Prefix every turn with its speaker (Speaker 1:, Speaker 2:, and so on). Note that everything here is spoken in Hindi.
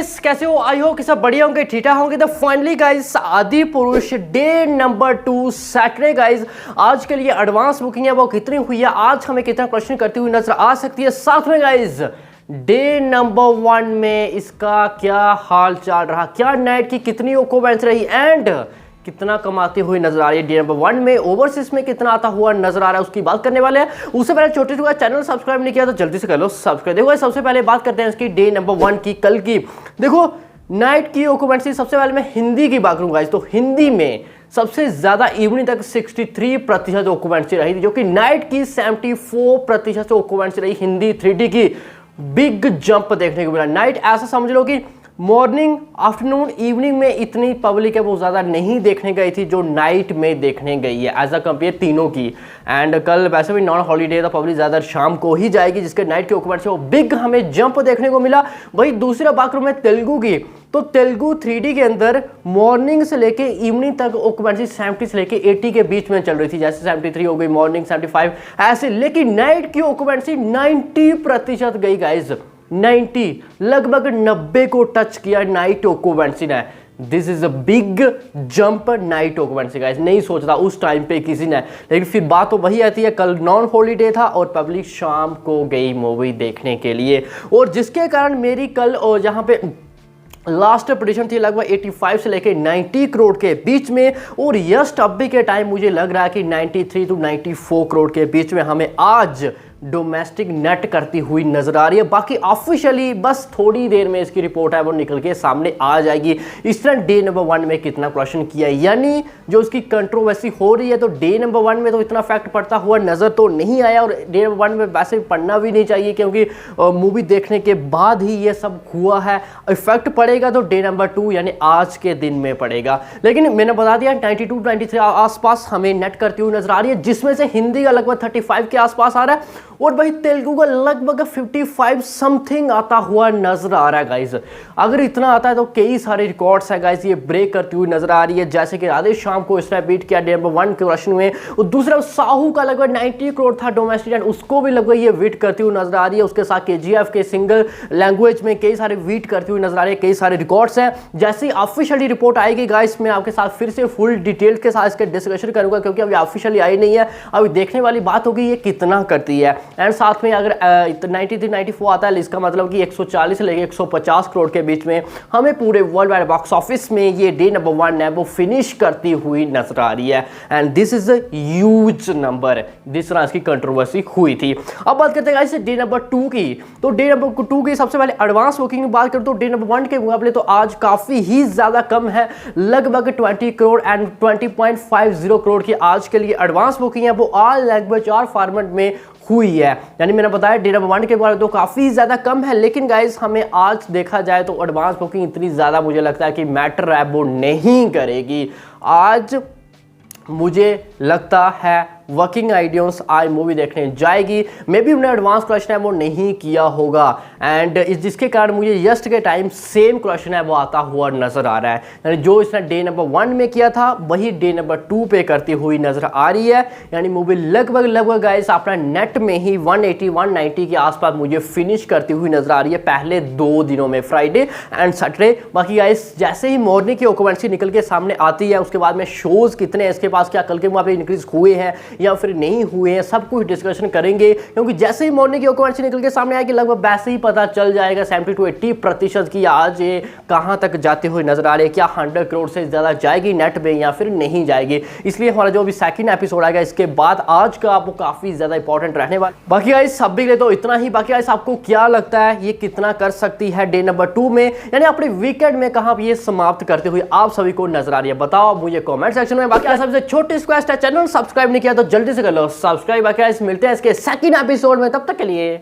Speaker 1: गाइस, कैसे हो? आई हो कि सब बढ़िया होंगे, ठीक ठाक होंगे। तो फाइनली गाइस, आदि पुरुष डे नंबर 2 सैटरडे गाइस, आज के लिए एडवांस बुकिंग है वो कितनी हुई है, आज हमें कितना क्वेश्चन करती हुई नजर आ सकती है। साथ में गाइस डे नंबर 1 में इसका क्या हाल चाल रहा, क्या नाइट की कितनी ऑक्यूपेंसी रही एंड कितना कमाती हुई नजर आ रही है डे नंबर 1 में, ओवरसीज में कितना आता हुआ नजर आ रहा है, उसकी बात करने वाले हैं। उससे पहले छोटे छोटे चैनल सब्सक्राइब नहीं किया तो जल्दी से कर लो सब्सक्राइब। देखो सबसे पहले बात करते हैं इसकी डे नंबर 1 की, कल की। देखो नाइट की ऑक्यूपेंसी, सबसे पहले मैं हिंदी की बात करूंगा, तो हिंदी में सबसे ज्यादा इवनिंग तक 63% ऑक्यूपेंसी रही थी, जो कि नाइट की 74% ऑक्यूपेंसी रही हिंदी 3D की। बिग जंप देखने को मिला। नाइट ऐसा समझ लो कि मॉर्निंग, आफ्टरनून, इवनिंग में इतनी पब्लिक है वो ज़्यादा नहीं देखने गई थी जो नाइट में देखने गई है एज अ कंपेयर तीनों की। एंड कल वैसे भी नॉन हॉलीडे, तो पब्लिक ज़्यादा शाम को ही जाएगी, जिसके नाइट के ऑक्यूपेंसी वो बिग हमें जंप देखने को मिला। वही दूसरा बात करूँ मैं तेलुगु की, तो तेलुगु 3D के अंदर मॉर्निंग से लेके इवनिंग तक ऑक्यूपेंसी 70 से लेके 80 के बीच में चल रही थी, जैसे 73 हो गई, मॉर्निंग 75 ऐसे। लेकिन नाइट की ऑक्यूपेंसी 90% गई गाइज, 90, लगभग 90 को टच किया नाइट ऑक्यूपेंसी ने। This is a big jump night occupancy guys, नहीं सोचता उस टाइम पे किसी ने। लेकिन फिर बात तो वही आती है, कल नॉन हॉलीडे था और पब्लिक शाम को गई मूवी देखने के लिए, और जिसके कारण मेरी कल और जहां पे लास्ट प्रेडिक्शन थी लगभग 85 से लेकर 90 करोड़ के बीच में, और यस्ट अभी के टाइम मुझे लग रहा है कि 93 to 94 करोड़ के बीच में हमें आज डोमेस्टिक नेट करती हुई नजर आ रही है। बाकी ऑफिशियली बस थोड़ी देर में इसकी रिपोर्ट है वो निकल के सामने आ जाएगी। इस तरह डे नंबर 1 में कितना क्वेश्चन किया, यानी जो इसकी कंट्रोवर्सी हो रही है, तो डे नंबर 1 में तो इतना फैक्ट पड़ता हुआ नजर तो नहीं आया, और डे नंबर 1 में वैसे पढ़ना भी नहीं चाहिए क्योंकि मूवी देखने के बाद ही ये सब हुआ है। इफेक्ट पड़ेगा तो डे नंबर 2 यानी आज के दिन में पड़ेगा। लेकिन मैंने बता दिया 92-93 आसपास हमें नेट करती हुई नजर आ रही है, जिसमें से हिंदी का लगभग 35 के आसपास आ रहा है, और भाई तेलुगु का लगभग 55 समथिंग आता हुआ नजर आ रहा है गाइस। अगर इतना आता है तो कई सारे रिकॉर्ड्स है गाइस ये ब्रेक करती हुई नजर आ रही है, जैसे कि राधे शाम को इसने बीट किया डे नंबर 1 के क्वेश्चन में, और दूसरा साहू का लगभग 90 करोड़ था डोमेस्टिक एंड उसको भी लगभग ये बीट करती हुई नजर आ रही है। उसके साथ KGF के सिंगल लैंग्वेज में कई सारे बीट करती हुई नजर आ रही है, कई सारे रिकॉर्ड्स हैं। जैसे ही ऑफिशियली रिपोर्ट आएगी गाइस, मैं आपके साथ फिर से फुल डिटेल के साथ इसके डिस्कशन करूंगा, क्योंकि अभी ऑफिशियली आई नहीं है, अभी देखने वाली बात होगी ये कितना करती है। एंड साथ में अगर 93-94 आता है, इसका मतलब कि 140 से लेकर 150 करोड़ के बीच में हमें पूरे वर्ल्ड वाइड बॉक्स ऑफिस में ये डे नंबर 1 है वो फिनिश करती हुई नजर आ रही है। And this is a huge number, जिस तरह इसकी कंट्रोवर्सी हुई थी। अब बात करते हैं डे नंबर 2 की, तो डे नंबर 2 की सबसे पहले एडवांस बुकिंग की बात करूं तो डे नंबर 1 के मुकाबले तो आज काफी ही ज्यादा कम है, लगभग 20 करोड़ एंड 20.50 करोड़ की आज के लिए एडवांस बुकिंग है, वो ऑल लैंग्वेज और फॉर्मेट में हुई है। यानी मैंने बताया डे नंबर 1 के बारे में तो काफी ज्यादा कम है, लेकिन गाइस हमें आज देखा जाए तो एडवांस बुकिंग इतनी ज्यादा मुझे लगता है कि मैटर है वो नहीं करेगी। आज मुझे लगता है वर्किंग आइडियंस आज मूवी देखने जाएगी, मे भी उन्हें एडवांस क्वेश्चन है वो नहीं किया होगा, एंड जिसके कारण मुझे यस्ट के टाइम सेम क्वेश्चन है वो आता हुआ नजर आ रहा है। यानी जो इसने डे नंबर 1 में किया था वही डे नंबर 2 पे करती हुई नजर आ रही है। यानी मूवी लगभग गाइस अपना नेट में ही 180-190 के आसपास मुझे फिनिश करती हुई नजर आ रही है पहले 2 दिनों में, फ्राइडे एंड सैटरडे। बाकी गाइस जैसे ही मॉर्निंग की ऑक्यूपेंसी निकल के सामने आती है, उसके बाद में शोज कितने हैं इसके पास, क्या कल के मुकाबले इंक्रीज हुए हैं या फिर नहीं हुए हैं, सब कुछ डिस्कशन करेंगे, क्योंकि जैसे ही मॉर्निंग की ऑक्यूपेंसी निकल के सामने आएगी लगभग वैसे ही पता चल जाएगा 70-80% की आज ये कहां तक जाते हुए नजर आ रही है, क्या 100 करोड़ से ज्यादा जाएगी नेट में या फिर नहीं जाएगी। इसलिए हमारा जो भी सेकंड एपिसोड आएगा इसके बाद आज का आपको काफी ज्यादा इंपॉर्टेंट रहने वाला। बाकी गाइस सब भी तो इतना ही। बाकी गाइस आपको क्या लगता है ये कितना कर सकती है डे नंबर 2 में, यानी अपने वीकेंड में कहां ये समाप्त करते हुए आप सभी को नजर आ रही है, बताओ मुझे कमेंट सेक्शन में। बाकी सबसे छोटी रिक्वेस्ट है, चैनल सब्सक्राइब नहीं किया तो जल्दी से कर लो सब्सक्राइब। बाकी मिलते हैं इसके सेकंड एपिसोड में, तब तक के लिए